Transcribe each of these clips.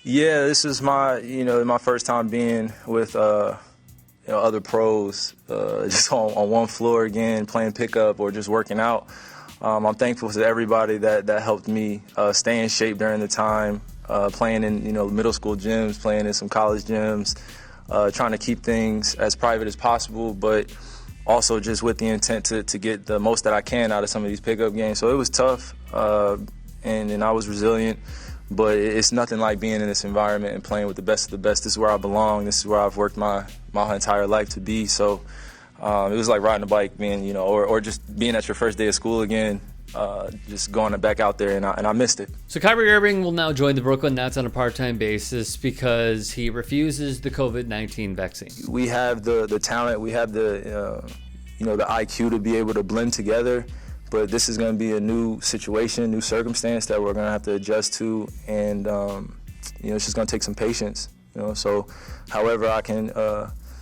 Yeah, this is my first time being with other pros, just on one floor again, playing pickup or just working out. I'm thankful to everybody that helped me stay in shape during the time, playing in middle school gyms, playing in some college gyms, trying to keep things as private as possible, but also just with the intent to get the most that I can out of some of these pickup games. So it was tough, and I was resilient. But it's nothing like being in this environment and playing with the best of the best. This is where I belong. This is where I've worked my entire life to be. So it was like riding a bike, being, or just being at your first day of school again, just going back out there, and I missed it. So Kyrie Irving will now join the Brooklyn Nets on a part-time basis because he refuses the COVID-19 vaccine. We have the talent. We have the IQ to be able to blend together. But this is going to be a new situation, new circumstance that we're going to have to adjust to, and it's just going to take some patience. So, however I can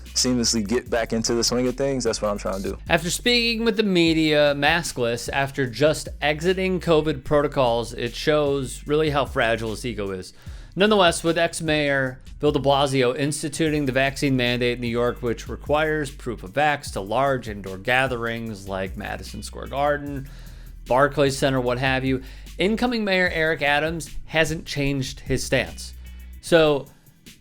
seamlessly get back into the swing of things, that's what I'm trying to do. After speaking with the media, maskless, after just exiting COVID protocols, it shows really how fragile his ego is. Nonetheless, with ex-mayor Bill de Blasio instituting the vaccine mandate in New York, which requires proof of vax to large indoor gatherings like Madison Square Garden, Barclays Center, what have you, incoming Mayor Eric Adams hasn't changed his stance. So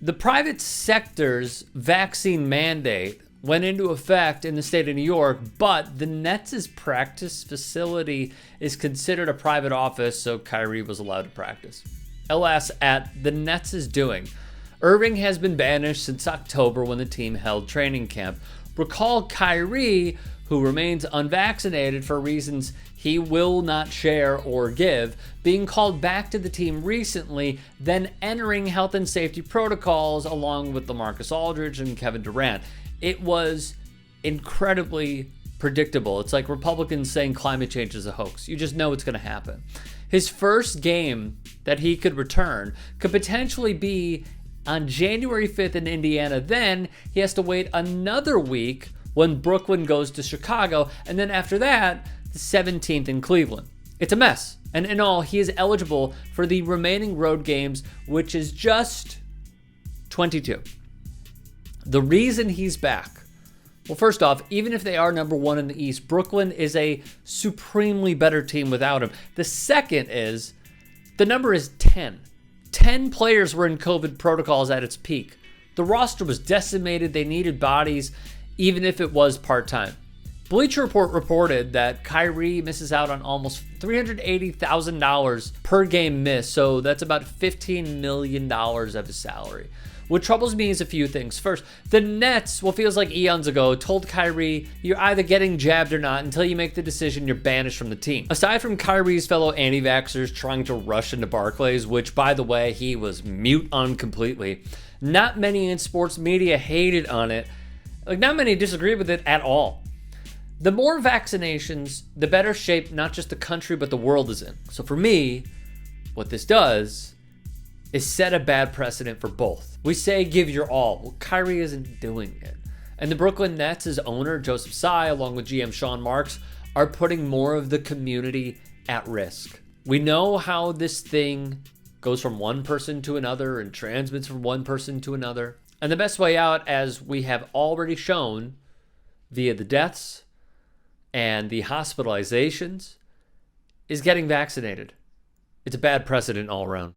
the private sector's vaccine mandate went into effect in the state of New York, but the Nets' practice facility is considered a private office, so Kyrie was allowed to practice. Alas, at the Nets' doing, Irving has been banished since October when the team held training camp. Recall Kyrie, who remains unvaccinated for reasons he will not share or give, being called back to the team recently, then entering health and safety protocols along with LaMarcus Aldridge and Kevin Durant. It was incredibly predictable. It's like Republicans saying climate change is a hoax. You just know it's going to happen. His first game that he could return could potentially be on January 5th in Indiana. Then he has to wait another week when Brooklyn goes to Chicago. And then after that, the 17th in Cleveland. It's a mess. And in all, he is eligible for the remaining road games, which is just 22. The reason he's back, well, first off, even if they are number one in the East, Brooklyn is a supremely better team without him. The second is, the number is 10. 10 players were in COVID protocols at its peak. The roster was decimated. They needed bodies, even if it was part-time. Bleacher Report reported that Kyrie misses out on almost $380,000 per game miss, so that's about $15 million of his salary. What troubles me is a few things. First, the Nets, what feels like eons ago, told Kyrie, you're either getting jabbed or not. Until you make the decision, you're banished from the team. Aside from Kyrie's fellow anti-vaxxers trying to rush into Barclays, which, by the way, he was mute on completely, not many in sports media hated on it. Not many disagreed with it at all. The more vaccinations, the better shape not just the country, but the world is in. So for me, what this does is set a bad precedent for both. We say give your all. Well, Kyrie isn't doing it. And the Brooklyn Nets' owner, Joseph Tsai, along with GM Sean Marks, are putting more of the community at risk. We know how this thing goes from one person to another and transmits from one person to another. And the best way out, as we have already shown via the deaths and the hospitalizations, is getting vaccinated. It's a bad precedent all around.